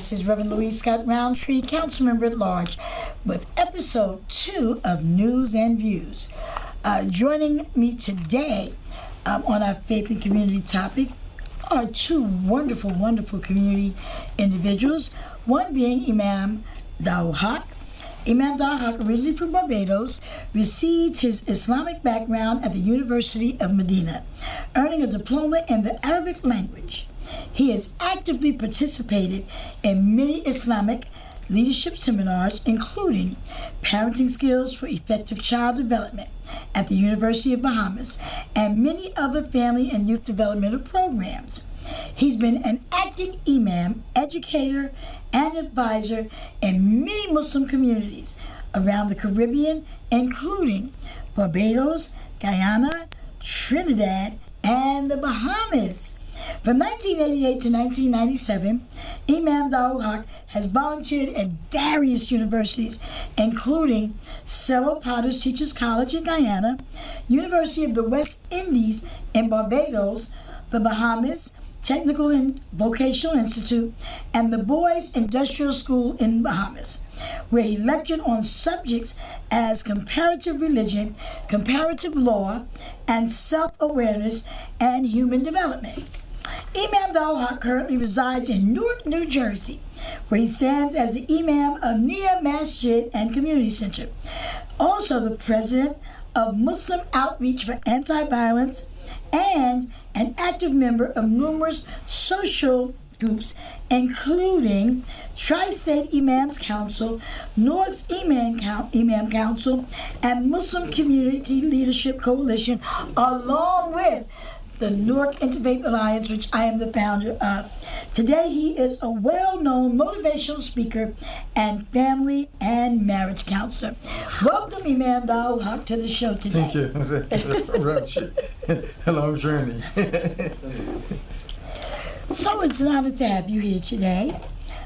This is Reverend Louise Scott Roundtree, Council Member at Large, with episode 2 of News and Views. Joining me today on our faith and community topic are two wonderful, wonderful community individuals. One being Imam Dawul. Imam Dawul, originally from Barbados, received his Islamic background at the University of Medina, earning a diploma in the Arabic language. He has actively participated in many Islamic leadership seminars, including Parenting Skills for Effective Child Development at the University of Bahamas, and many other family and youth developmental programs. He's been an acting imam, educator, and advisor in many Muslim communities around the Caribbean, including Barbados, Guyana, Trinidad, and the Bahamas. From 1988 to 1997, Imam Dawul has volunteered at various universities, including Cyril Potter's Teachers College in Guyana, University of the West Indies in Barbados, the Bahamas, Technical and Vocational Institute, and the Boys Industrial School in Bahamas, where he lectured on subjects as comparative religion, comparative law, and self-awareness and human development. Imam Dawul currently resides in Newark, New Jersey, where he stands as the Imam of Nia Masjid and Community Center, also the president of Muslim Outreach for Anti-Violence, and an active member of numerous social groups, including Tri-State Imams Council, Newark's Imam Council, and Muslim Community Leadership Coalition, along with the Newark Interfaith Alliance, which I am the founder of. Today, he is a well-known motivational speaker and family and marriage counselor. Welcome, Imam Dawul, to the show today. Thank you. Hello, journey. So it's an honor to have you here today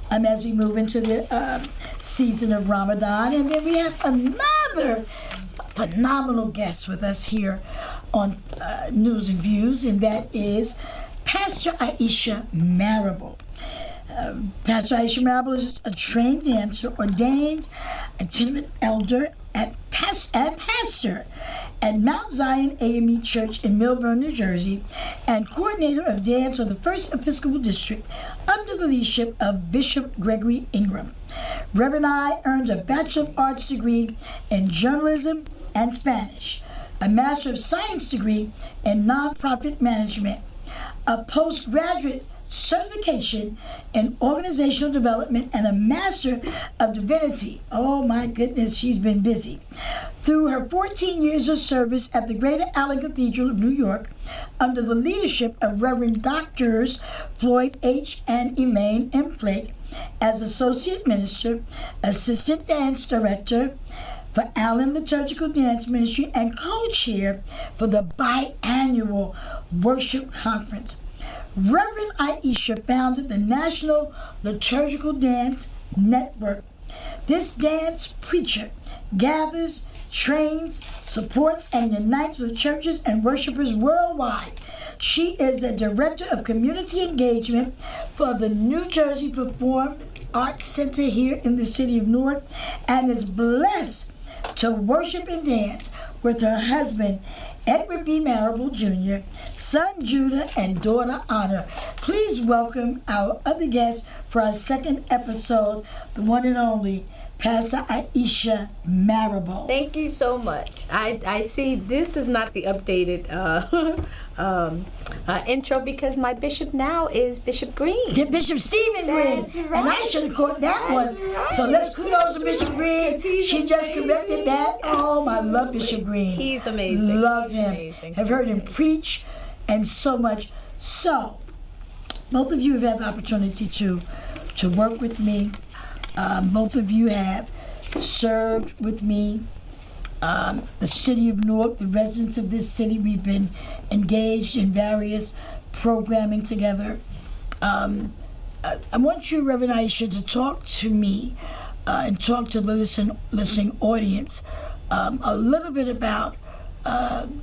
as we move into the season of Ramadan. And then we have another phenomenal guest with us here on News and Views, and that is Pastor Aisha Marable. Pastor Aisha Marable is a trained dancer, ordained itinerant elder and pastor at Mount Zion AME Church in Millburn, New Jersey, and coordinator of dance for the First Episcopal District under the leadership of Bishop Gregory Ingram. Reverend I earned a Bachelor of Arts degree in journalism and Spanish, a Master of Science degree in nonprofit management, a postgraduate certification in organizational development, and a Master of Divinity. Oh my goodness, she's been busy. Through her 14 years of service at the Greater Allen Cathedral of New York, under the leadership of Reverend Doctors Floyd H. and Elaine M. Flake, as Associate Minister, Assistant Dance Director for Allen Liturgical Dance Ministry, and co-chair for the biannual Worship Conference. Reverend Aisha founded the National Liturgical Dance Network. This dance preacher gathers, trains, supports, and unites with churches and worshipers worldwide. She is the Director of Community Engagement for the New Jersey Performing Arts Center here in the city of Newark, and is blessed to worship and dance with her husband, Edward B. Marable Jr., son Judah, and daughter Honor. Please welcome our other guest for our second episode, the one and only Pastor Aisha Marable. Thank you so much. I see this is not the updated intro, because my bishop now is Bishop Green. Bishop Stephen Green. That's right. And I should have caught that one. Right. So let's kudos to Bishop Green. She just corrected that. Oh, I love Bishop Green. He's amazing. Love He's him. amazing. Have heard him preach and so much. So, both of you have had the opportunity to work with me. Both of you have served with me. The city of Newark, the residents of this city, we've been engaged in various programming together. I want you, Reverend Aisha, to talk to me and talk to the listening audience a little bit about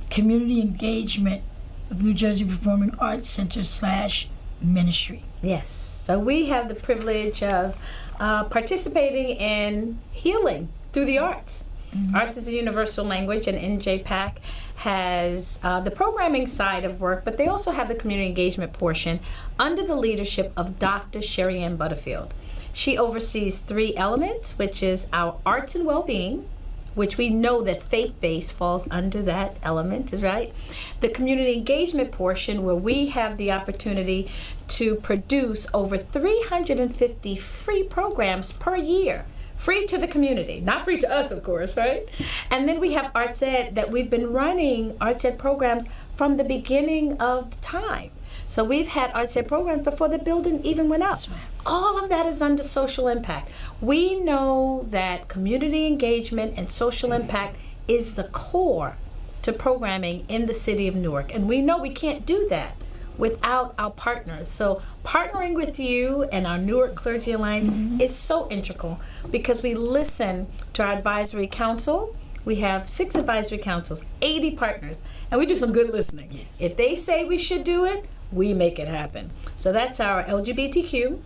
community engagement of New Jersey Performing Arts Center / ministry. Yes. So we have the privilege of participating in healing through the arts. Arts is a universal language, and NJPAC has the programming side of work, but they also have the community engagement portion under the leadership of Dr. Sherry Ann Butterfield. She oversees 3 elements, which is our arts and well-being, which we know that faith-based falls under that element, is right? The community engagement portion, where we have the opportunity to produce over 350 free programs per year. Free to the community, not free to us, of course, right? And then we have Arts Ed, that we've been running Arts Ed programs from the beginning of time. So we've had Arts Ed programs before the building even went up. All of that is under social impact. We know that community engagement and social impact is the core to programming in the city of Newark. And we know we can't do that without our partners. So partnering with you and our Newark Clergy Alliance is so integral, because we listen to our advisory council. We have 6 advisory councils, 80 partners, and we do some good listening. Yes. If they say we should do it, we make it happen. So that's our LGBTQ,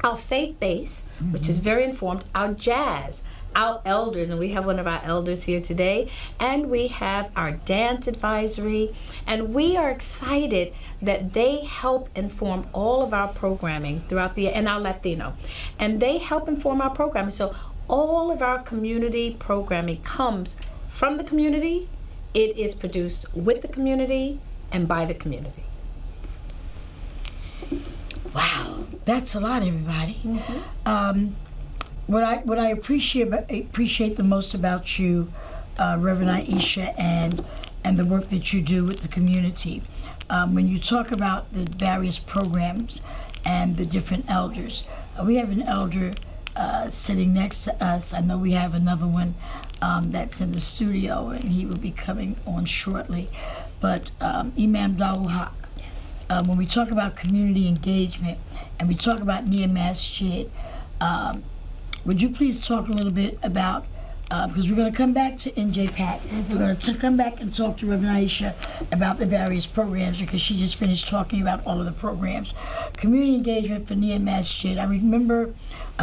our faith base, which is very informed, our jazz, our elders, and we have one of our elders here today, and we have our dance advisory, and we are excited that they help inform all of our programming throughout the, and our Latino, and they help inform our programming. So all of our community programming comes from the community. It is produced with the community and by the community. Wow, that's a lot, everybody. What I appreciate the most about you, Reverend Aisha, and the work that you do with the community, when you talk about the various programs and the different elders, we have an elder sitting next to us. I know we have another one that's in the studio, and he will be coming on shortly. But Imam Dawul Haq, when we talk about community engagement and we talk about Nia Masjid, would you please talk a little bit about, because we're going to come back to NJPAC, we're going to come back and talk to Reverend Aisha about the various programs, because she just finished talking about all of the programs. Community engagement for Nia Masjid. I remember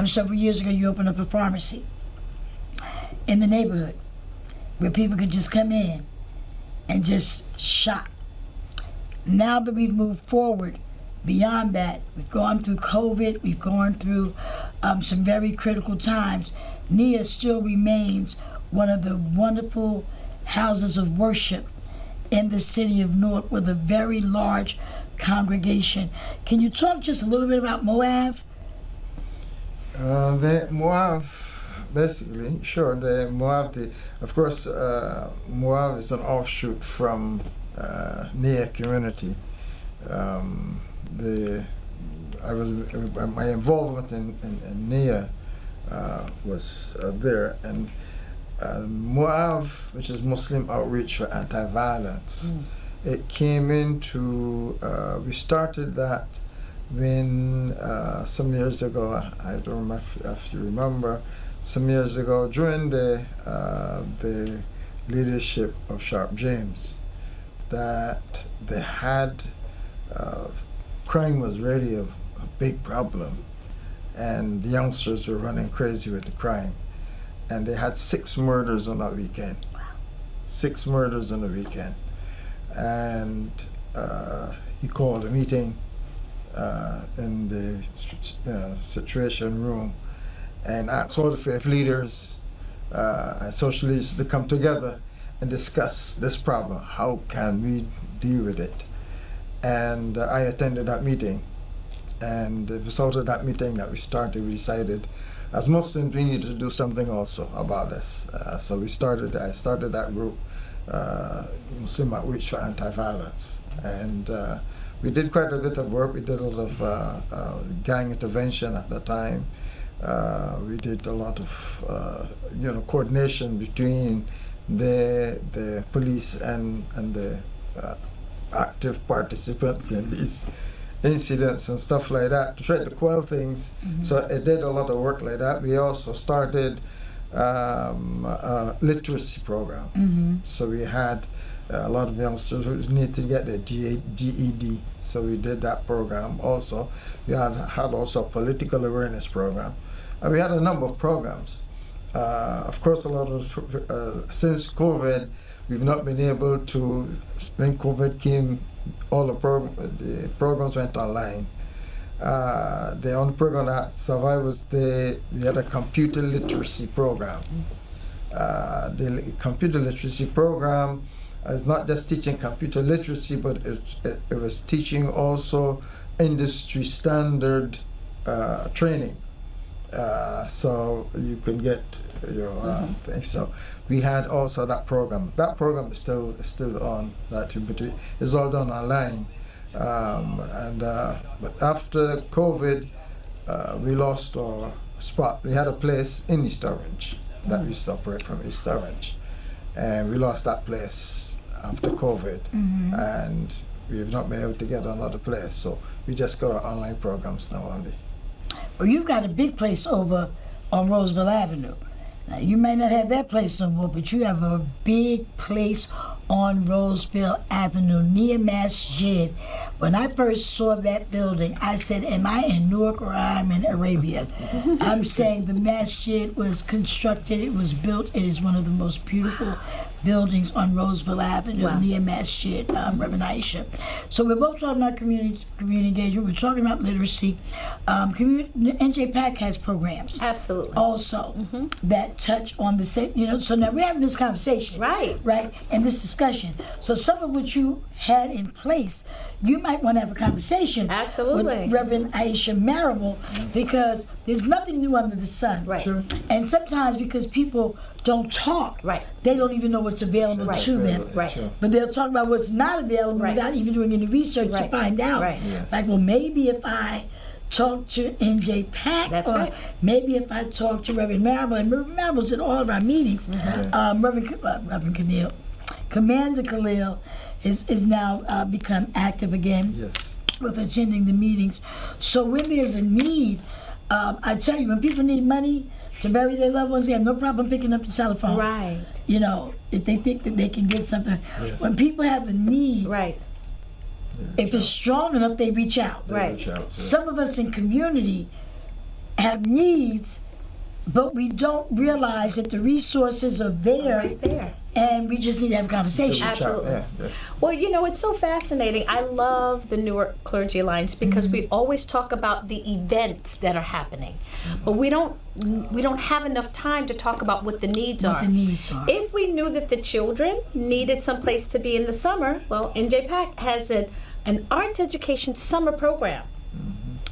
several years ago you opened up a pharmacy in the neighborhood where people could just come in and just shop. Now that we've moved forward beyond that, we've gone through COVID, we've gone through some very critical times, Nia still remains one of the wonderful houses of worship in the city of Newark with a very large congregation. Can you talk just a little bit about Moab? The Moab, basically, sure. The Moab, of course, Moab is an offshoot from Nia community. My involvement in Nia was there, and Moab, which is Muslim Outreach for Anti-Violence, it came into, we started that when some years ago, I don't know if you remember, some years ago during the leadership of Sharp James, that they had crime was really a big problem, and the youngsters were running crazy with the crime, and they had 6 murders on that weekend. 6 murders on the weekend, and he called a meeting in the situation room and asked all the faith leaders and social leaders to come together and discuss this problem. How can we deal with it? And I attended that meeting, and the result of that meeting that we decided as Muslims we needed to do something also about this. So I started that group, Muslim Outreach for Anti-Violence, and we did quite a bit of work. We did a lot of gang intervention at the time. We did a lot of coordination between the police and the active participants in these incidents and stuff like that to try to quell things. So it did a lot of work like that. We also started a literacy program. So we had A lot of youngsters who need to get their GED, so we did that program also. We had also a political awareness program. We had a number of programs. Of course, a lot of since COVID, we've not been able to. When COVID came, all the programs went online. The only program that survived was we had a computer literacy program. The computer literacy program is not just teaching computer literacy, but it was teaching also industry standard training. So you could get your thing. So we had also that program. That program is still on. But it's all done online. But after COVID, we lost our spot. We had a place in East Orange that we used to operate from East Orange, and we lost that place after COVID, and we've not been able to get another place. So we just got our online programs now only. Well, you've got a big place over on Roseville Avenue. Now, you may not have that place no more, but you have a big place on Roseville Avenue near Masjid. When I first saw that building, I said, am I in Newark or I'm in Arabia? I'm saying the Masjid was constructed, it was built, it is one of the most beautiful buildings on Roseville Avenue near Masjid, Reverend Aisha. So we're both talking about community engagement, we're talking about literacy. NJPAC has programs. Absolutely. Also that touch on the same, so now we're having this conversation. Right. And this discussion. So some of what you had in place, you might want to have a conversation Absolutely. with Reverend Aisha Marable, because there's nothing new under the sun. Right. Sure. And sometimes because people don't talk, Right. they don't even know what's available Right. to them. Right. Sure. But they'll talk about what's not available Right. without even doing any research to Right. find out. Right. Yeah. Like, well, maybe if I talk to NJPAC, That's or right. maybe if I talk to Reverend Marable, and Reverend Marable's in all of our meetings. Reverend Khalil, Commander Khalil is now become active again Yes. with attending the meetings. So when there's a need, I tell you, when people need money to bury their loved ones, they have no problem picking up the telephone. Right. If they think that they can get something. Yes. When people have a need, Right. if it's strong enough, they reach out. They Right. reach out, yeah. Some of us in community have needs, but we don't realize that the resources are there, Right there. and we just need to have a They conversation. reach out, Absolutely. yeah, yes. Well, it's so fascinating. I love the Newark Clergy Alliance because we always talk about the events that are happening, but we don't have enough time to talk about what the needs What are. the needs are. If we knew that the children needed some place to be in the summer, well, NJPAC has an arts education summer program,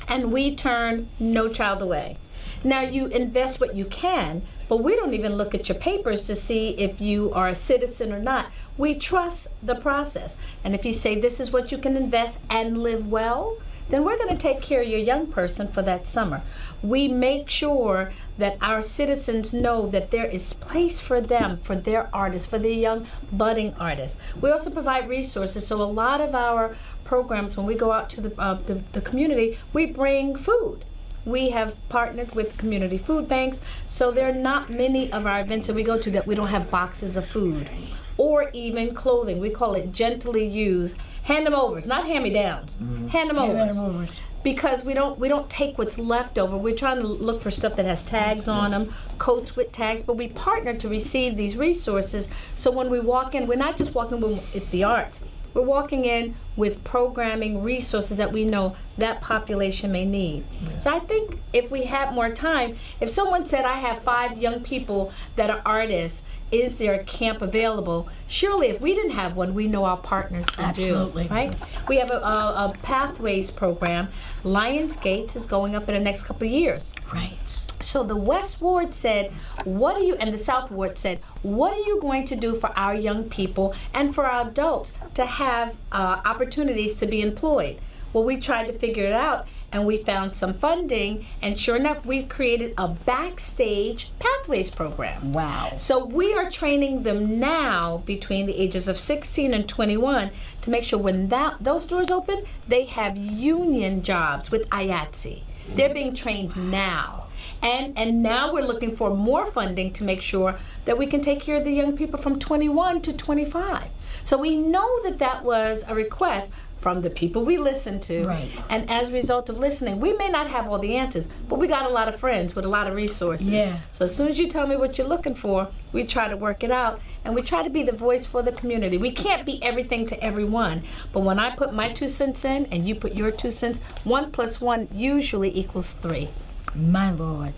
and we turn no child away. Now, you invest what you can, but we don't even look at your papers to see if you are a citizen or not. We trust the process. And if you say this is what you can invest and live well, then we're going to take care of your young person for that summer. We make sure that our citizens know that there is place for them, for their artists, for their young budding artists. We also provide resources. So a lot of our programs, when we go out to the community, we bring food. We have partnered with community food banks, so there are not many of our events that we go to that we don't have boxes of food or even clothing. We call it gently used. Hand them overs, not hand-me-downs. Hand them Hand them overs. over. Because we don't take what's left over. We're trying to look for stuff that has tags on them, coats with tags, but we partner to receive these resources. So when we walk in, we're not just walking with the arts. We're walking in with programming resources that we know that population may need. So I think if we had more time, if someone said, I have 5 young people that are artists, is there a camp available? Surely if we didn't have one, we know our partners would Absolutely. do, right? We have a Pathways program. Lionsgate is going up in the next couple of years. Right. So the West Ward said, and the South Ward said, what are you going to do for our young people and for our adults to have opportunities to be employed? Well, we tried to figure it out, and we found some funding, and sure enough, we created a Backstage Pathways program. Wow. So we are training them now between the ages of 16 and 21 to make sure when those doors open, they have union jobs with IATSE. They're being trained now. And now we're looking for more funding to make sure that we can take care of the young people from 21 to 25. So we know that that was a request from the people we listen to. Right. And as a result of listening, we may not have all the answers, but we got a lot of friends with a lot of resources. Yeah. So as soon as you tell me what you're looking for, we try to work it out, and we try to be the voice for the community. We can't be everything to everyone, but when I put my 2 cents in and you put your 2 cents, 1 plus 1 usually equals 3. My Lord.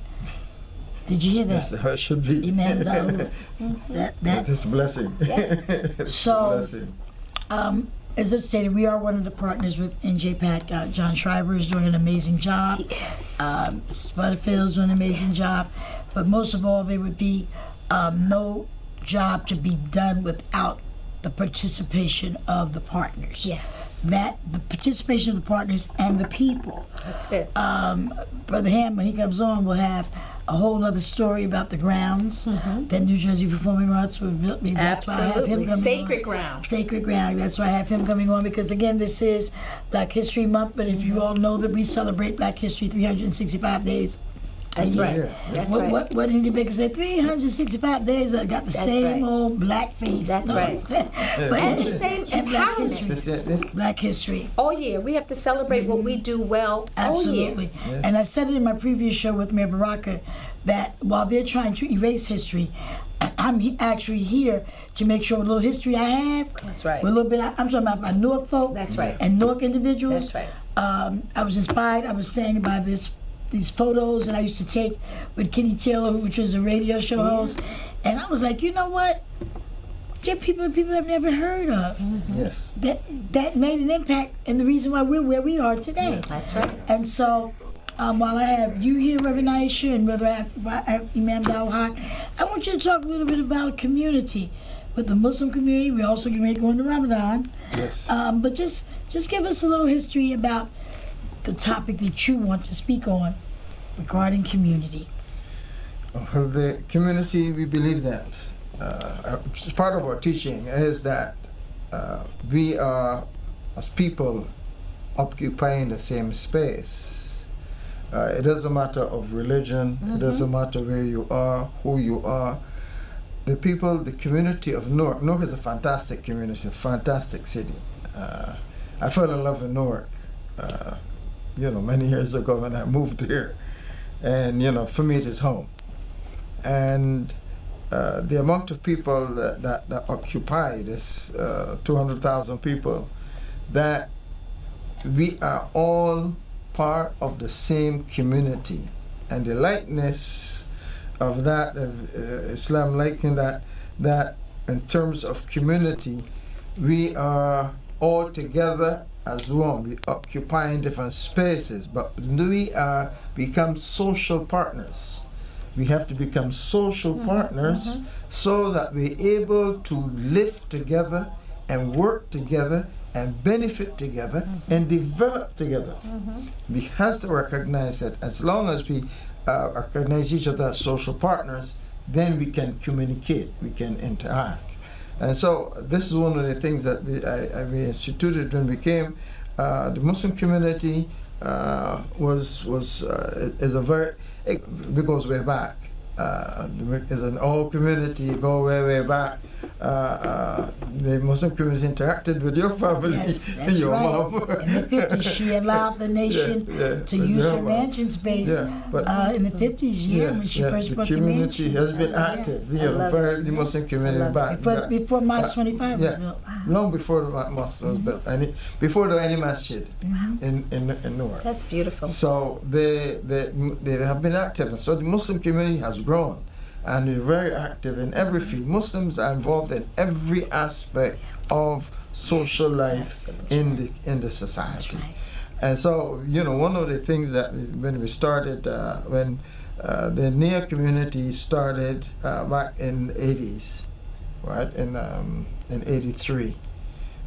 Did you hear that? That's how it should be. Amen. That It's a blessing. Yes. It's a So, blessing. as I stated, we are one of the partners with NJPAC. John Schreiber is doing an amazing job. Yes. Butterfield's doing an amazing job. But most of all, there would be no job to be done without the participation of the partners. Yes. That the participation of the partners and the people. That's it. Brother Ham, when he comes on, will have a whole other story about the grounds that New Jersey Performing Arts will build. That's why I have him Absolutely. coming Sacred on. ground. Sacred ground. That's why I have him coming on, because again, this is Black History Month. But if you all know that we celebrate Black History 365 days. That's right. Yeah. That's What, right. what did the baker say? 365 days. I got the That's same right. old black face. That's No, right. but And the same and Black empowerment. history. That's it. Black history. All year. We have to celebrate what we do well all year. Absolutely. Yes. And I said it in my previous show with Mayor Baraka that while they're trying to erase history, I'm actually here to make sure what little history I have. That's right. With a little bit, I'm talking about my Newark folk. That's right. And Newark individuals. That's right. I was inspired, I was saying, by these photos that I used to take with Kenny Taylor, which was a radio show host. And I was like, you know what? There are people I've never heard of. Yes. That made an impact, and the reason why we're where we are today. That's right. And so, while I have you here, Reverend Aisha, and Reverend Imam Dawhak, I want you to talk a little bit about community. With the Muslim community, we also get ready to go into Ramadan. Yes. But just give us a little history about the topic that you want to speak on regarding community. Well, the community, we believe that part of our teaching is that we are, as people, occupying the same space. It doesn't matter of religion, it doesn't matter where you are, who you are. The people, the community of Newark. Newark is a fantastic community, a fantastic city. I fell in love with Newark, many years ago when I moved here. And, for me it is home. And the amount of people that occupy this 200,000 people, that we are all part of the same community. And the likeness of that, Islam liking that in terms of community, we are all together as one. We occupy in different spaces, but we become social partners. We have to become social partners so that we're able to live together and work together and benefit together and develop together. We have to recognize that as long as we recognize each other as social partners, then we can communicate, we can interact. And so this is one of the things that we instituted when we came. The Muslim community it goes way back. It's an old community, go way back. The Muslim community interacted with your family, Yes, that's your right. mom. In the 50s, she allowed the nation to use her mansion space. In the 50s, when she first brought the the community mansion. has been active. The Muslim community back. Before March 25 was built. Long before the mosque was built, before there was any masjid in Newark. That's beautiful. So they have been active. So the Muslim community has grown and is very active in every field. Muslims are involved in every aspect of social life in the society. That's right. And so, one of the things that when we started, when the NIA community started back in the 80s, right, in 83,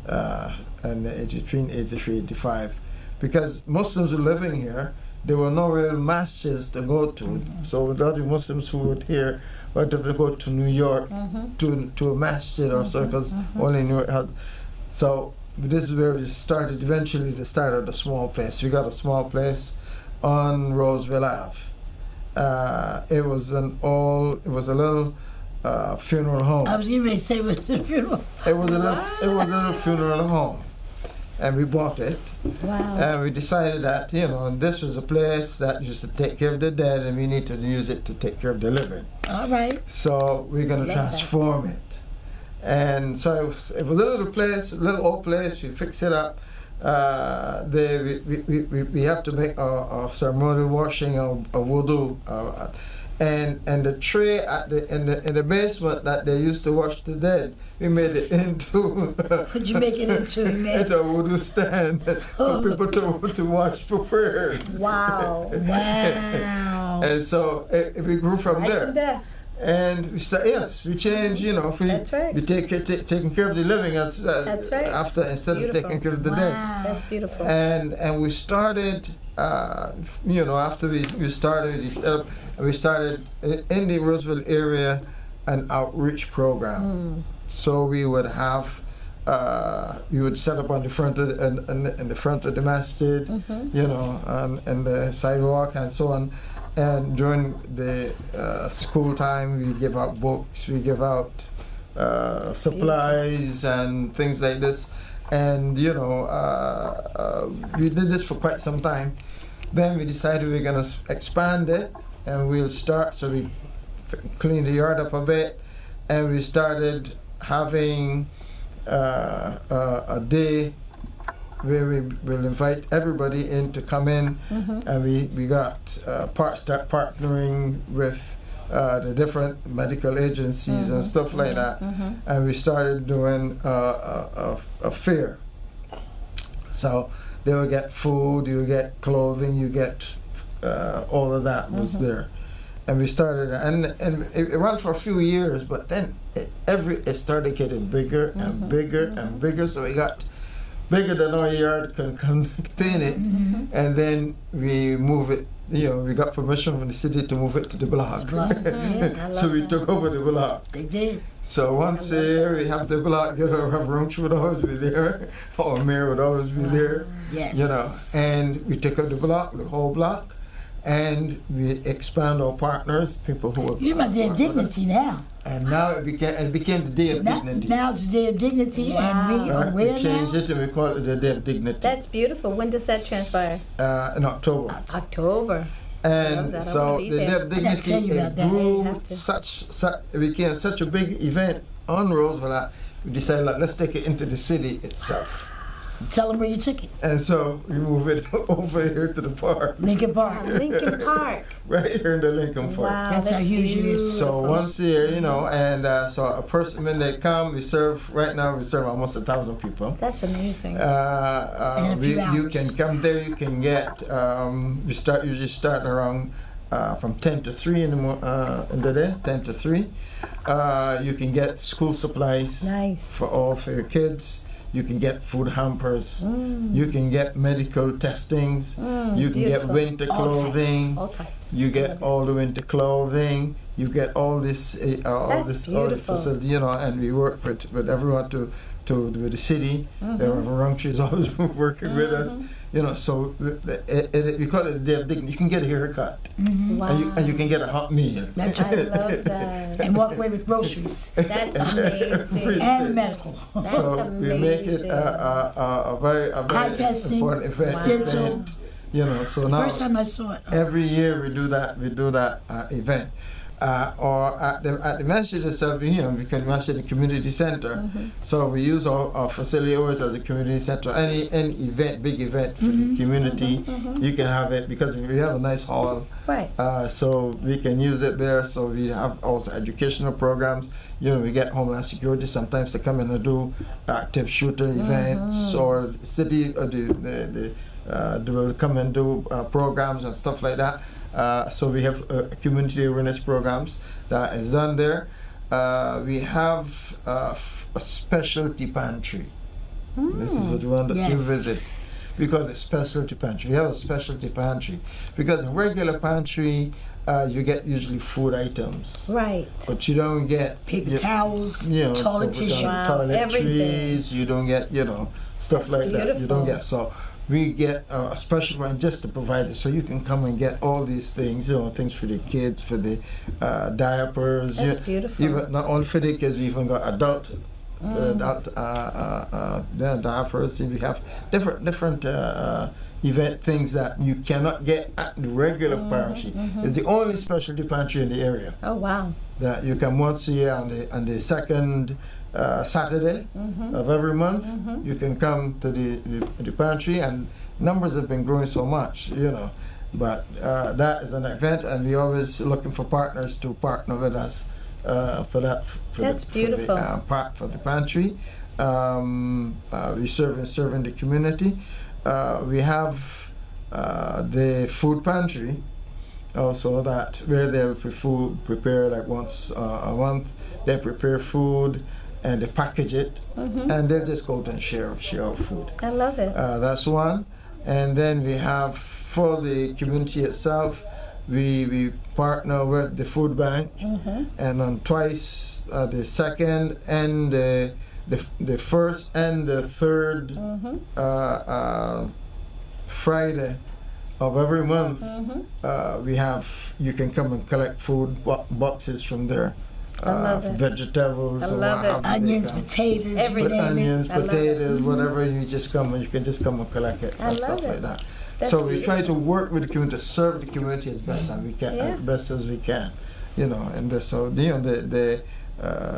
and 83, 85, because Muslims were living here, there were no real masjids to go to. So the other Muslims who were here would have to go to New York to a masjid or so, because only New York had. So this is where we started. Eventually, to start at a small place. We got a small place on Roseville Ave, It was a little funeral home. I was getting ready to say it was the funeral. It was a little funeral home, and we bought it. Wow. And we decided that this was a place that used to take care of the dead, and we need to use it to take care of the living. All right. So we're going to Love that. transform it. And so it was a little place, a little old place. We fixed it up. We have to make a ceremonial washing of wudu, and the tray in the basement that they used to wash the dead, we made it into. What'd you make it into, man? Into a wudu stand for people to wash for prayers. Wow. Wow. And so we grew from Right there. from there. And we said, yes, we change, if we, That's right. we taking care of the living That's right. after instead Beautiful. of taking care of the dead. Wow. That's beautiful. And we started, after we started, we started in the Roseville area an outreach program. So we would have, we would set up on the front of in the front of the masjid, and the sidewalk and so on. And during the school time, we give out books, we give out supplies and things like this. And, we did this for quite some time. Then we decided we were going to expand it, and we'll start, so we cleaned the yard up a bit, and we started having a day where we will invite everybody in to come in, and we got start partnering with the different medical agencies and stuff like that, and we started doing a fair. So they will get food, you get clothing, you get all of that was there, and we started, and it went for a few years, but then it started getting bigger and bigger and bigger, so we got bigger than our yard can contain it, and then we move it. We got permission from the city to move it to the block. I So love we that. took over the block. They did. So once a year we have the block, Roach would always be there, or Mayor would always be there, Yes. and we took over the block, the whole block, and we expand our partners, people who are. You're my day of dignity now. And now it became the Day of Dignity. Now it's the day of dignity, and we Wow. are We where changed now? it and we call it the Day of Dignity. That's beautiful. When does that transpire? In October. October. Love And that. I so wanna be the Day there. of I gotta tell Dignity, you it about that. grew You have to. it became such a big event on Roseville that we decided, like, let's take it into the city itself. Tell them where you took it. And so we moved it over here to the park, Lincoln Park. Lincoln Park. right here in the Lincoln Park. Wow, That's how huge it is. So once a year, and so a person, when they come, we serve, right now we serve almost 1,000 people. That's amazing. In a few You hours. can come there, you can get, usually start around from 10 to 3 in the day, 10 to 3. You can get school supplies Nice. for your kids. You can get food hampers. You can get medical testings. You can get beautiful. winter All types. clothing. All types. You get all the winter clothing. You get all this, all That's all the beautiful. facility, and we work with everyone with the city. Ramchi is always working with us, So we call it the Day of Dignity. You can get a haircut, Wow. and you can get a hot meal. That's I right. love that. And walk away with groceries That's amazing. and medical. So we make it amazing. a very High testing, important event. dental. So now First time I saw it. every year we do that event. Or at the masjid itself, because masjid is a community center, so we use our facility always as a community center. Any event, big event for the community, you can have it because we have a nice hall, Right. so we can use it there. So we have also educational programs. We get Homeland Security sometimes to come in and do active shooter events, or city they will come and do programs and stuff like that. So we have community awareness programs that is done there. We have a specialty pantry. This is what we want Yes. to visit. We call it specialty pantry. We have a specialty pantry because in regular pantry you get usually food items, Right. but you don't get Paper towels, toilet toilet tissue. Wow, everything. toiletries. You don't get stuff like that. You don't beautiful. get so. we get a special one just to provide it, so you can come and get all these things, things for the kids, for the diapers. That's beautiful. Even not only for the kids, we even got adult diapers. We have different event things that you cannot get at the regular pantry. It's the only specialty pantry in the area Oh, wow. that you come once a year on the second Saturday of every month. You can come to the pantry, and numbers have been growing so much, But that is an event, and we're always looking for partners to partner with us for that. That's beautiful. For the pantry. We serving the community. We have the food pantry also, that where they prepare like once a month. They prepare food and they package it, and they just go out and share our food. I love it. That's one. And then we have, for the community itself, we partner with the food bank, and on twice the second and the first and the third Friday of every month, you can come and collect food boxes from there. I love it. Vegetables, I love it. Onions, potatoes, Everything. onions, I love it. potatoes, whatever. You can just come and collect it. I and love stuff it. like that. That's So we try to beautiful. work with the community, to serve the community as best as we can, And so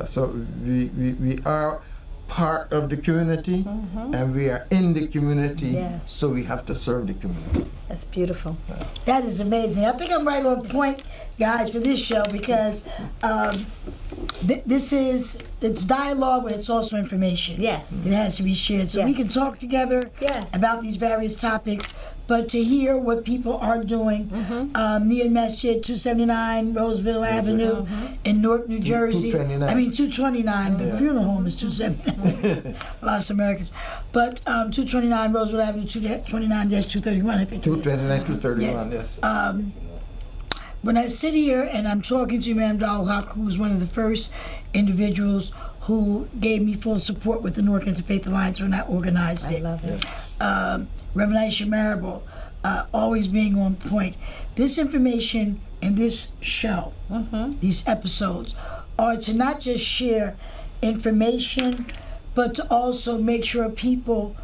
so we are part of the community, and we are in the community. Yes. So we have to serve the community. That's beautiful. That is amazing. I think I'm right on point, guys, for this show, because it's dialogue, but it's also information. Yes. It has to be shared. So we Yes. can talk together Yes. about these various topics, but to hear what people are doing, Nia Masjid, 279 Roseville Avenue in Newark, New Jersey. 229. 229. The funeral home is 279. Los Americans. But 229 Roseville Avenue, 229-231, I think it is. 229, 231, yes. When I sit here and I'm talking to Ma'am Dalhawk, who was one of the first individuals who gave me full support with the Newark Interfaith Alliance when I organized I it. love it. Reverend Aisha Marable, always being on point. This information in this show, these episodes, are to not just share information, but to also make sure people,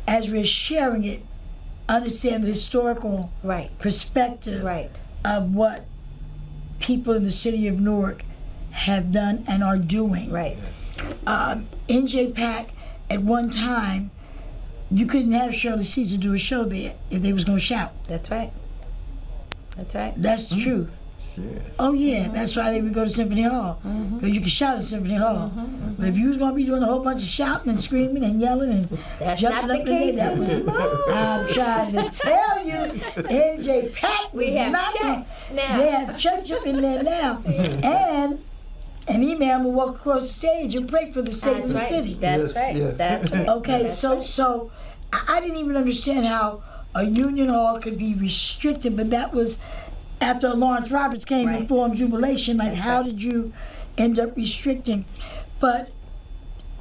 as we're sharing it, understand the historical Right. perspective Right. of what people in the city of Newark have done and are doing. Right. NJPAC, at one time, you couldn't have Shirley Caesar do a show there if they was going to shout. That's right. That's right. That's the truth. Yeah. Oh yeah, that's why they would go to Symphony Hall, because you could shout at Symphony Hall. But if you was going to be doing a whole bunch of shouting and screaming and yelling and That's jumping not up the in case there, that was, anymore. I'm trying to tell you, NJPAC We was have not church now. They have church up in there now, and an imam will walk across the stage and pray for the state That's of the right. city. That's Yes, right. yes. That's right. Okay, That's so right. so I didn't even understand how a union hall could be restricted, but that was after Lawrence Roberts came and Right. formed Jubilation. Like, That's how right. did you end up restricting? But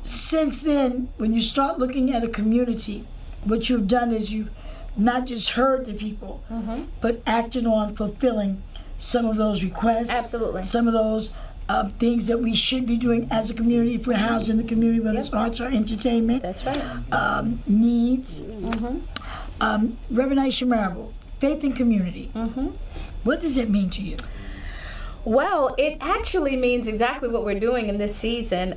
since then, when you start looking at a community, what you've done is you've not just heard the people, but acted on fulfilling some of those requests. Absolutely. Some of those things that we should be doing as a community if we're housed in the community, whether it's arts or entertainment. That's right. Needs. Reverend Aisha Marable, faith and community. What does it mean to you? Well, it actually means exactly what we're doing in this season.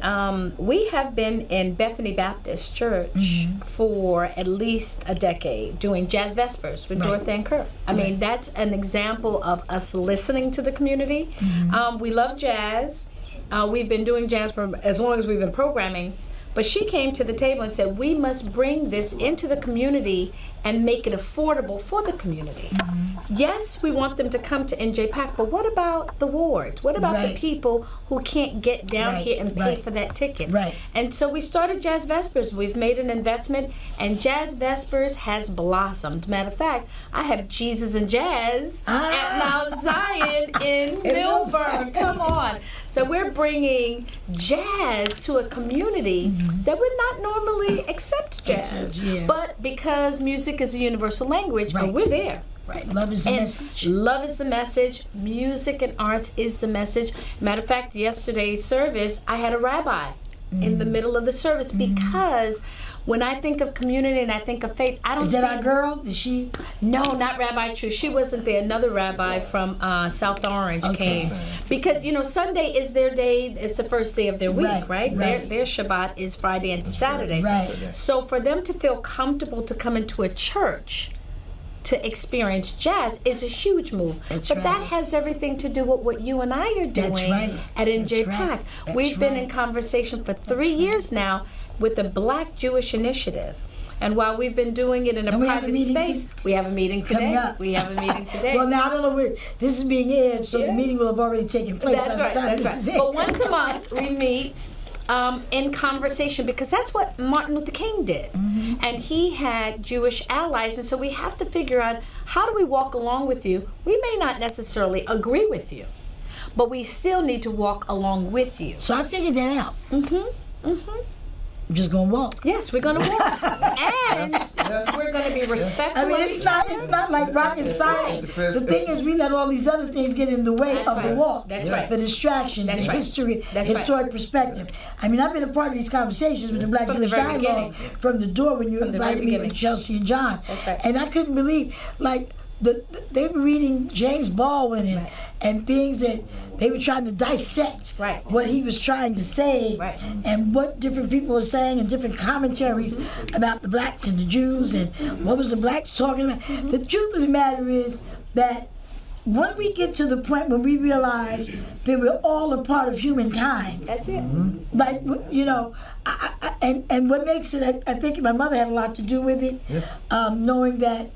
We have been in Bethany Baptist Church for at least a decade doing Jazz Vespers with Right. Dorothy and Kirk. I mean, that's an example of us listening to the community. We love jazz. We've been doing jazz for as long as we've been programming. But she came to the table and said, we must bring this into the community and make it affordable for the community. Yes, we want them to come to NJPAC, but what about the wards? What about Right. the people who can't get down Right, here and pay right. for that ticket? Right. And so we started Jazz Vespers. We've made an investment, and Jazz Vespers has blossomed. Matter of fact, I have Jesus and Jazz at Mount Zion in Millburn. Come on. So we're bringing jazz to a community that would not normally accept jazz. Yeah. But because music is a universal language, Right. we're there. Right. Love is the And message. love is the message. Music and arts is the message. Matter of fact, yesterday's service, I had a rabbi in the middle of the service because when I think of community and I think of faith, I don't Is that see our girl? Is she? No, not Rabbi True. She wasn't there. Another rabbi from South Orange Okay. came. Because, Sunday is their day. It's the first day of their week, Right, right? right. Their Shabbat is Friday and Saturday. Right. So for them to feel comfortable to come into a church to experience jazz is a huge move. That's but that right. has everything to do with what you and I are doing That's right. at NJ That's Pack. right. That's We've been right. in conversation for 3 years now with the Black Jewish Initiative. And while we've been doing it in a And we have a private meeting space, to- we have a meeting Coming today. up. We have a meeting today. Well, now I don't know where this is being aired, so Yeah. the meeting will have already taken place by That's the right, time that's this right. is aired. But once a month, we meet in conversation because that's what Martin Luther King did. And he had Jewish allies, and so we have to figure out how do we walk along with you. We may not necessarily agree with you, but we still need to walk along with you. So I figured that out. Mm-hmm. I'm just gonna walk. Yes, we're going to walk. And we're going to be respectful. I mean, it's not like rocket science. The thing is, we let all these other things get in the way That's of the right. walk. That's right. The distractions, That's the right. history, That's right. historic perspective. I mean, I've been a part of these conversations with the Black From the Jewish very Dialogue beginning. from the door when you From the very invited me beginning. with Chelsea and John. That's right. And I couldn't believe, like, they were reading James Baldwin and, Right. and things that they were trying to dissect Right. what he was trying to say Right. and what different people were saying and different commentaries about the blacks and the Jews and what was the blacks talking about. The truth of the matter is that when we get to the point when we realize that we're all a part of humankind, That's it. like, and what makes it, I think my mother had a lot to do with it, knowing that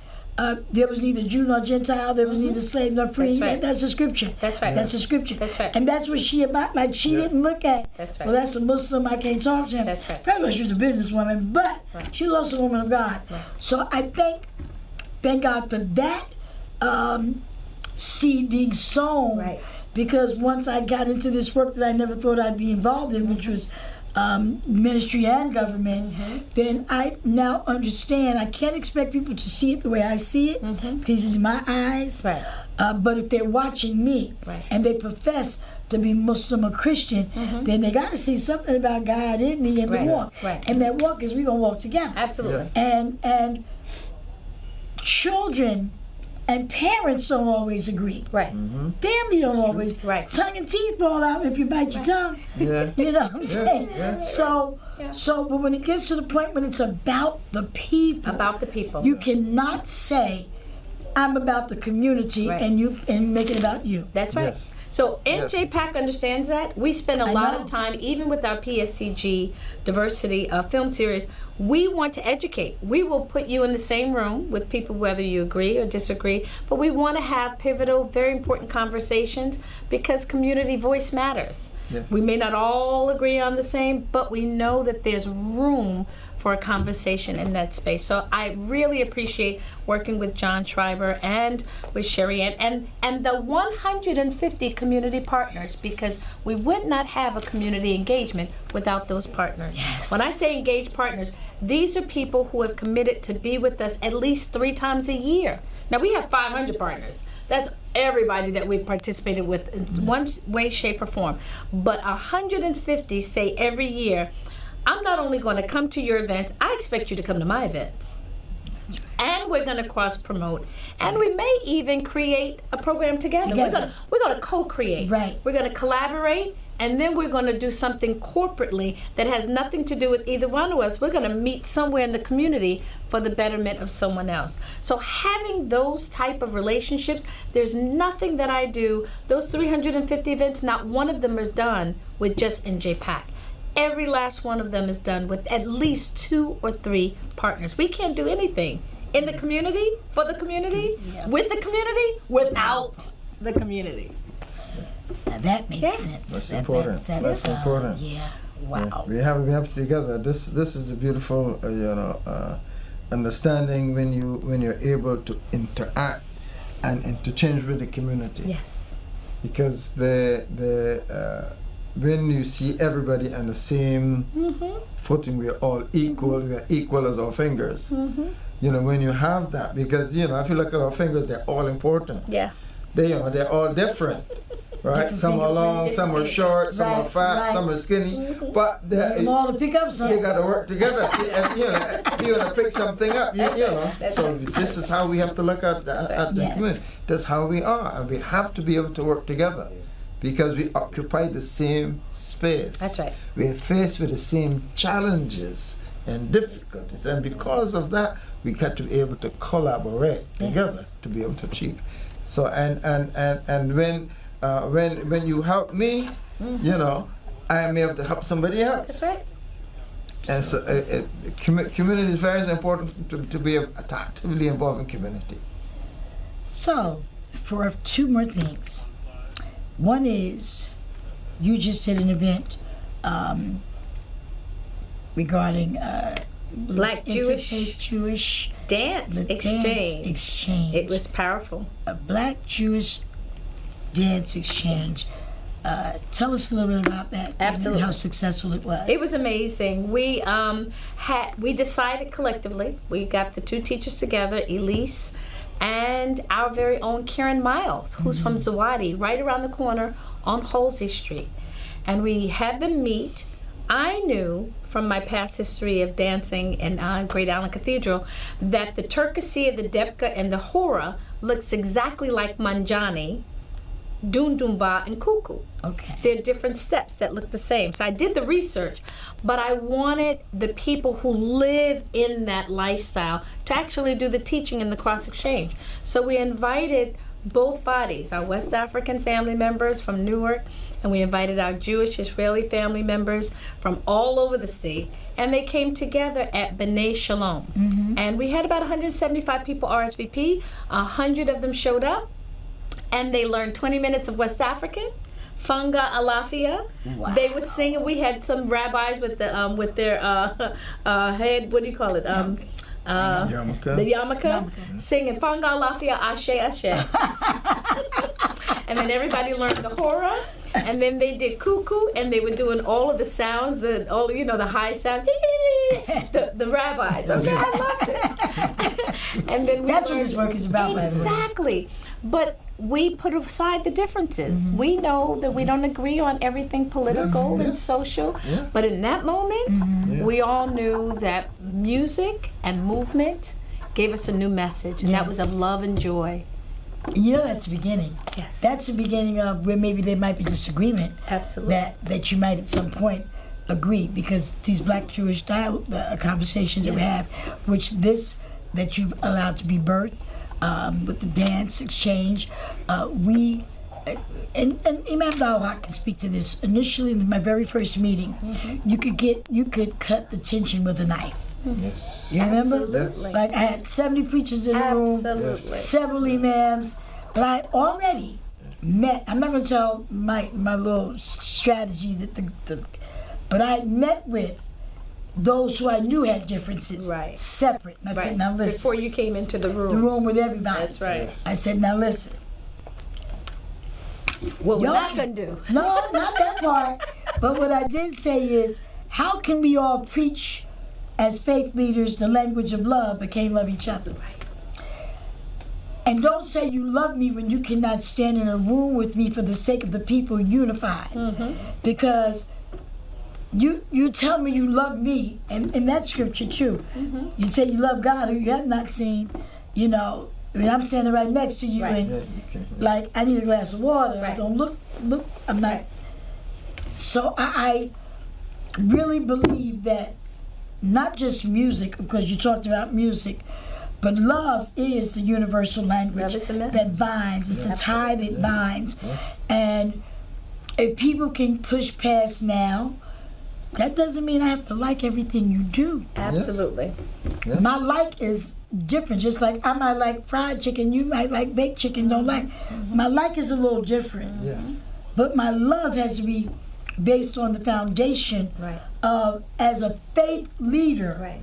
there was neither Jew nor Gentile, there was neither slave nor free. That's right. That's the scripture. That's right. That's the scripture. That's right. And that's what she about. Like, she didn't look at, That's right. well, that's a Muslim, I can't talk to him. That's right. First of all, she was a businesswoman, but Right. she was also a woman of God. Right. So I thank God for that seed being sown. Right. Because once I got into this work that I never thought I'd be involved in, which was ministry and government, then I now understand I can't expect people to see it the way I see it because it's in my eyes. Right. But if they're watching me Right. and they profess to be Muslim or Christian, then they got to see something about God in me and Right. the walk. Right. And that walk is we're going to walk together. Absolutely. Yes. And children and parents don't always agree. Right. Family don't always. Right. Tongue and teeth fall out if you bite your tongue. Yeah. You know what I'm saying? yes. So, but when it gets to the point when it's about the people, About the people. you cannot say, "I'm about the community," Right. and make it about you. That's right. Yes. So NJPAC understands that. We spend a I lot know. of time, even with our PSCG diversity film series, we want to educate. We will put you in the same room with people whether you agree or disagree, but we want to have pivotal, very important conversations because community voice matters. Yes. We may not all agree on the same, but we know that there's room for a conversation in that space. So I really appreciate working with John Schreiber and with Sherry Ann and the 150 community partners, because we would not have a community engagement without those partners. Yes. When I say engaged partners, these are people who have committed to be with us at least 3 times a year. Now we have 500 partners. That's everybody that we've participated with in one way, shape, or form. But 150 say every year, I'm not only going to come to your events, I expect you to come to my events. And we're going to cross promote. And we may even create a program together. Together. We're going to co-create. Right. We're going to collaborate, and then we're going to do something corporately that has nothing to do with either one of us. We're going to meet somewhere in the community for the betterment of someone else. So having those type of relationships, there's nothing that I do. Those 350 events, not one of them is done with just NJPAC. Every last one of them is done with at least 2 or 3 partners. We can't do anything in the community, for the community, with the community, without the community. Now that makes Yeah. sense. That's important. That's important. Yeah. Wow. We have together. This is a beautiful understanding when you're able to interact and interchange with the community. Yes. Because when you see everybody on the same footing, we're all equal, we're equal as our fingers. You know, when you have that, because, you know, if you look at our fingers, they're all important. Yeah. They're all different. Right? Different Some are long, fingerprints. some are short, some are Right, fat, right. some are skinny. But Them all to pick up they something. got to work together. And, you know, if you want to pick something up, you know. So this is how we have to look at the Yes. community. That's how we are, and we have to be able to work together because we occupy the same space. That's right. We are faced with the same challenges and difficulties, and because of that, we got to be able to collaborate together to be able to achieve. So and when you help me, you know, I am able to help somebody else. That's right. And so community is very important to be actively involved in community. So, for two more things. One is, you just did an event regarding Black interfaith Jewish Dance the exchange. dance exchange. It was powerful. a Black Jewish dance exchange. Tell us a little bit about that. Absolutely. And how successful it was. It was amazing. We decided collectively. We got the two teachers together, Elise and our very own Karen Miles, who's from Zawadi, right around the corner on Halsey Street. And we had them meet. I knew from my past history of dancing in Great Allen Cathedral that the Turkasi, the Debka, and the Hora looks exactly like Manjani, Dundumba, and Kuku. Okay. They're different steps that look the same. So I did the research, but I wanted the people who live in that lifestyle to actually do the teaching in the cross exchange. So we invited both bodies, our West African family members from Newark, and we invited our Jewish Israeli family members from all over the sea, and they came together at B'nai Shalom. And we had about 175 people RSVP. 100 of them showed up, and they learned 20 minutes of West African, Funga Alafia. Wow. They were singing. We had some rabbis with their head. What do you call it? Yarmulke. The yarmulke, singing Funga Alafia Ashe Ashe. And then everybody learned the Hora, and then they did Kuku, and they were doing all of the sounds, and all the high sounds. the rabbis. Okay, I loved it. And then we That's what learned, this work is about, by the way. exactly. But we put aside the differences. We know that we don't agree on everything political and social, but in that moment, we all knew that music and movement gave us a new message, and that was of Yes. love and joy. You know, that's the beginning. Yes. That's the beginning of where maybe there might be disagreement. Absolutely. That you might at some point agree, because these Black Jewish conversations that we have, which this that you've allowed to be birthed with the dance exchange, we and Imam Dawah can speak to this. Initially, in my very first meeting, you could cut the tension with a knife. Yes. You remember? Absolutely. Like I had 70 preachers in the room, Absolutely. several imams, but I already met. I'm not going to tell my little strategy but I met with those who I knew had differences, Right. separate. And I said, now listen, Before you came into the the room. room with everybody. That's right. I said, now listen. What we're Y'all not can- going to do. No, not that part. But what I did say is, how can we all preach as faith leaders the language of love, but can't love each other? And don't say you love me when you cannot stand in a room with me for the sake of the people unified. Because you tell me you love me, and in that scripture too, you say you love God who you have not seen, I mean, I'm standing right next to you, Right. and Yeah, you can. like I need a glass of water. I Right. don't look. I'm not. So I really believe that not just music, because you talked about music, but love is the universal language Love is the message. that binds. It's the tie that binds. Yes. And if people can push past now, that doesn't mean I have to like everything you do. Absolutely. Yes. My like is different. Just like I might like fried chicken, you might like baked chicken, don't like. My like is a little different. Yes. But my love has to be based on the foundation Right. of, as a faith leader, Right.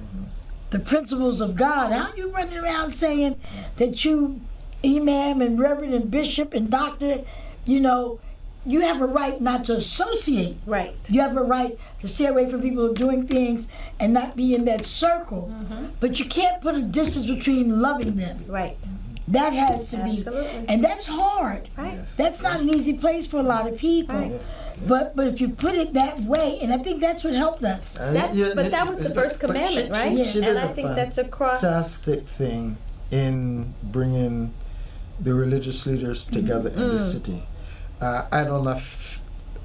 the principles of God. How you running around saying that you, imam and reverend and bishop and doctor, you have a right not to associate. Right. You have a right to stay away from people who are doing things and not be in that circle. But you can't put a distance between loving them. Right. That has to be, Absolutely. and that's hard. Right. That's not an easy place for a lot of people. Right. But if you put it that way, and I think that's what helped us. But that was the first commandment, right? she And did I a think that's across. fantastic thing in bringing the religious leaders together in the city. I don't know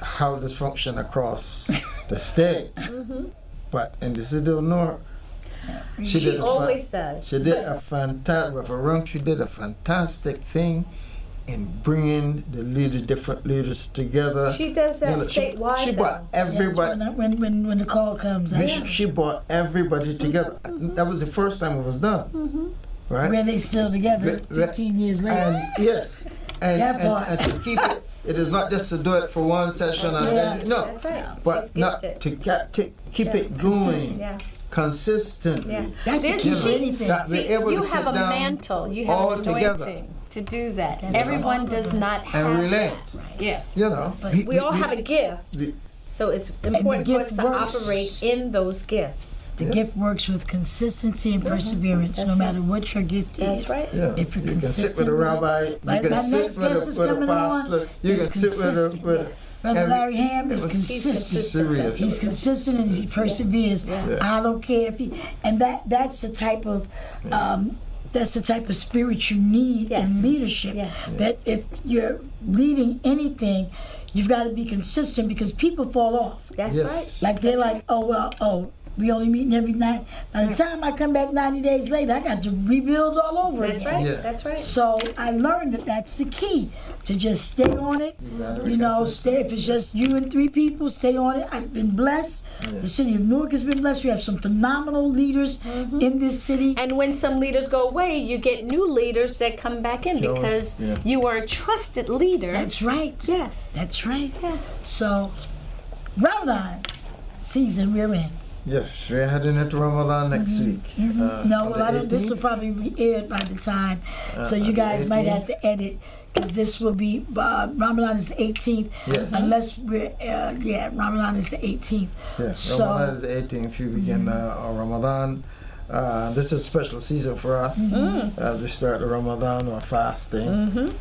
how this functions across the state, but in the city of North, She always does. She did a fantastic. She did a fantastic thing in bringing the different leaders together. She does that statewide. She brought everybody. When the call comes, She brought everybody together. That was the first time it was done, right? where they still together 15 years later. And yes, and to keep it. It is not just to do it for one session and then no, That's right. but She's not gifted. to keep it going Yeah. consistently. Yeah. That's the There's- key to anything. That we're able You to have sit a down mantle. You all have an together. anointing to do that. That's Everyone right. does not have and relate. that. Yeah. You know, We all have a gift. So it's important for us gift to works. operate in those gifts. The gift works with consistency and perseverance, no matter what your gift is. That's right. Yeah, If you're you can sit with consistent a rabbi, like you can that sit next with steps a is coming on, pastor, you is can sit with consistent. a Brother every- Larry Ham is it was consistent. serious. He's consistent and he perseveres. Yeah. I don't care if he, and that's the type of spirit you need Yes. in leadership. Yes. That if you're leading anything, you've got to be consistent because people fall off. That's Yes. right. Like they're like, we only meeting every night. By the time I come back 90 days later, I got to rebuild all over That's again. right. Yeah. That's right. So I learned that that's the key, to just stay on it. gotta You know, be stay, if it's just you and 3 people, stay on it. I've been blessed. The city of Newark has been blessed. We have some phenomenal leaders in this city. And when some leaders go away, you get new leaders that come back in Those- because yeah. you are a trusted leader. That's right. Yes. That's right. Yeah. So, Ramadan season we're in. Yes, we're heading into Ramadan next week. No, on well, the I don't. This will 18th. probably be aired by the time, so on you the guys might 18th. have to edit because this will be Ramadan is the 18th. Yes. Unless we're Ramadan is the 18th. Yes, So- Ramadan is the 18th. We begin our Ramadan. This is a special season for us as we start the Ramadan or fasting.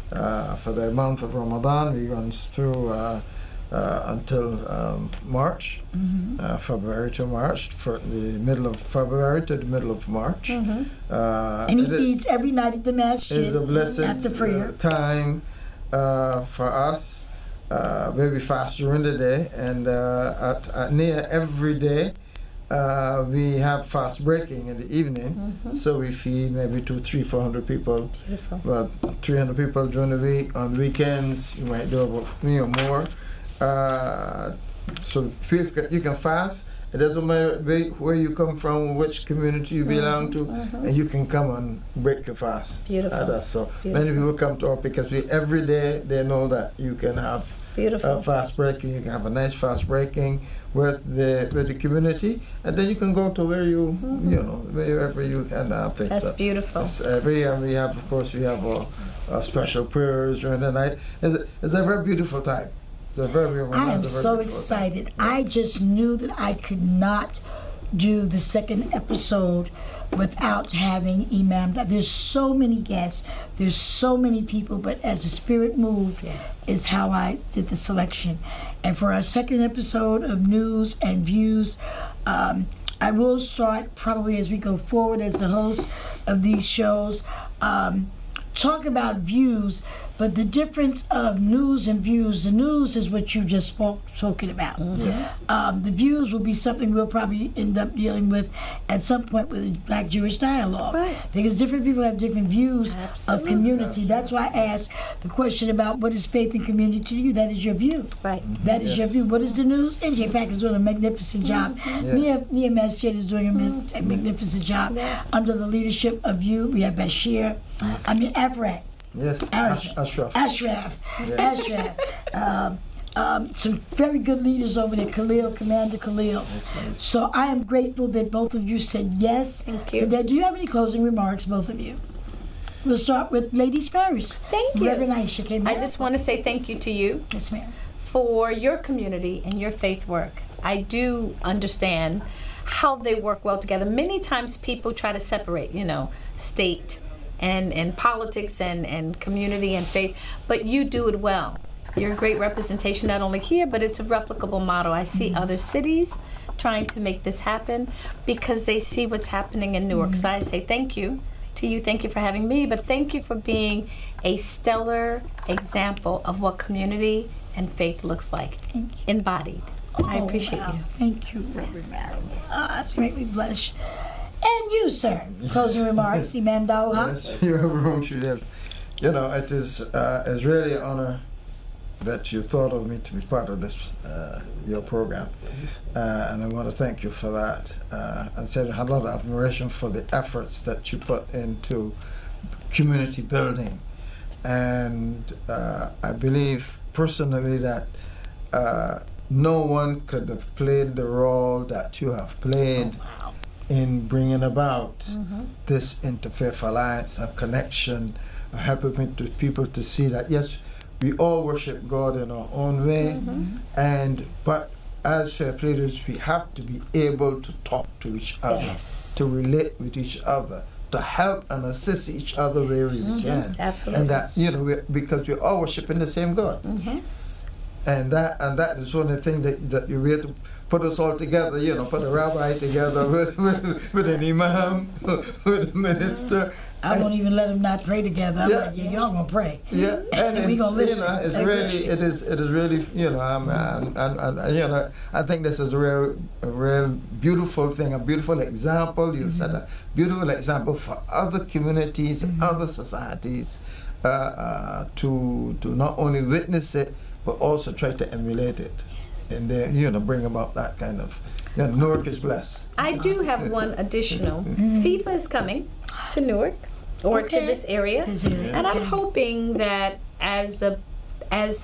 For the month of Ramadan, we run through until March, February to March, for the middle of February to the middle of March. And he It is- eats every night at the masjid is a blessed after prayer. time for us where we fast during the day, and at near every day we have fast breaking in the evening. So we feed maybe 200, 300, 400 people. Beautiful. About 300 people during the week. On weekends, you might do about me or more. So you can fast. It doesn't matter where you come from, which community you belong to, and you can come and break your fast. Beautiful. So Beautiful. many people come to us because every day they know that you can have Beautiful. fast breaking. You can have a nice fast breaking with the community, and then you can go to where you wherever you can have things. That's beautiful. Every year we have, of course, special prayers during the night. It's a very beautiful time. It's a very beautiful I am it's a very so beautiful excited. time. I just knew that I could not do the second episode without having Imam. There's so many guests, there's so many people, but as the Spirit moved is how I did the selection. And for our second episode of News and Views, I will start probably as we go forward as the host of these shows, talk about views. But the difference of news and views, the news is what you just spoken about. The views will be something we'll probably end up dealing with at some point with the Black Jewish Dialogue. Right. Because different people have different views Absolutely. of community. That's why I asked the question about what is faith and community to you. That is your view. Right. That is your view. What is the news? NJ Pack is doing a magnificent job. Nia Masjid is doing a magnificent job. Under the leadership of you, we have Bashir. Afrat. Yes, Ashraf. Some very good leaders over there, Commander Khalil. So I am grateful that both of you said yes. Thank you. Today. Do you have any closing remarks, both of you? We'll start with ladies first. Thank you. Reverend Aisha came I in. just want to say thank you to you Yes, ma'am. for your community and your faith work. I do understand how they work well together. Many times people try to separate, state and politics and community and faith, but you do it well. You're a great representation not only here, but it's a replicable model. I see other cities trying to make this happen because they see what's happening in Newark. So I say thank you to you. Thank you for having me, but thank you for being a stellar example of what community and faith looks like, embodied. I appreciate you. Thank you, Reverend Marable. That's made me blush. And you, sir. Closing remarks, Imam Dawha. Yes, you have room, Juliet. It is it's really an honor that you thought of me to be part of this your program, and I want to thank you for that. I said I had a lot of admiration for the efforts that you put into community building, and I believe personally that no one could have played the role that you have played in bringing about this interfaith alliance and connection, helping people to see that yes, we all worship God in our own way, but as faith leaders, we have to be able to talk to each other, to relate with each other, to help and assist each other where we can. Absolutely. And that because we all worshiping the same God. Yes. And that is one of the things that you really put us all together, put a rabbi together with an imam, with a minister. I won't even let them not pray together. I'm like, y'all gonna pray. Yeah, and we gonna listen. It's really, it is really, I think this is a real beautiful thing, a beautiful example. You set a beautiful example for other communities and other societies to not only witness it, but also try to emulate it, and then bring about that kind of. Newark is blessed. I do have one additional. FIFA is coming to Newark or to this area, and I'm hoping that as a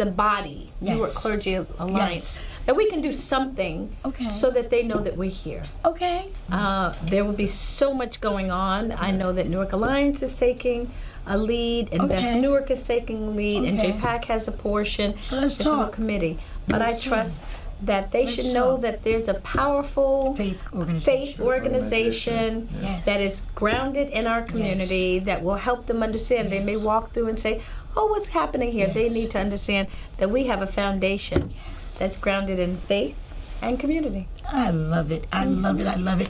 body, Newark Clergy Alliance, that we can do something so that they know that we're here. There will be so much going on. I know that Newark Alliance is taking a lead, Invest Newark is taking a lead, and JPAC has a portion. So let's this is a committee. But I trust that they should know that there's a powerful faith organization that is grounded in our community that will help them understand. They may walk through and say, oh, what's happening here? They need to understand that we have a foundation that's grounded in faith and community. I love it. I love it. I love it.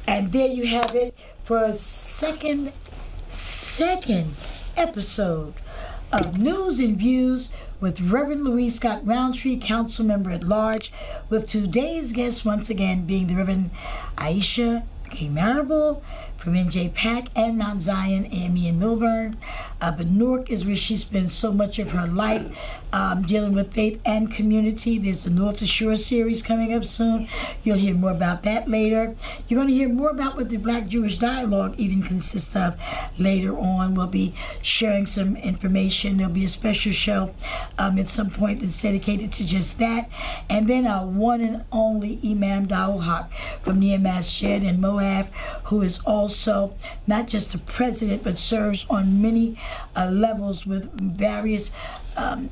And there you have it for a second episode of News and Views with Reverend Louise Scott Roundtree, Council Member at Large, with today's guest once again being the Reverend Aisha K. Marable from NJPAC and Mount Zion AME in Milburn. But Newark is where she spends so much of her life dealing with faith and community. There's the North Shore series coming up soon. You'll hear more about that later. You're going to hear more about what the Black Jewish Dialogue even consists of later on. We'll be sharing some information. There'll be a special show at some point that's dedicated to just that. And then our one and only Imam Dawha from Nehemiah Shed in Moab, who is also not just the president, but serves on many levels with various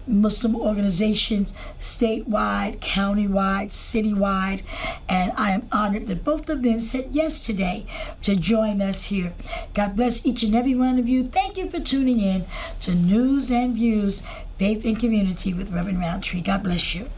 Muslim organizations, statewide, countywide, citywide, and I am honored that both of them said yes today to join us here. God bless each and every one of you. Thank you for tuning in to News and Views, Faith and Community with Reverend Roundtree. God bless you.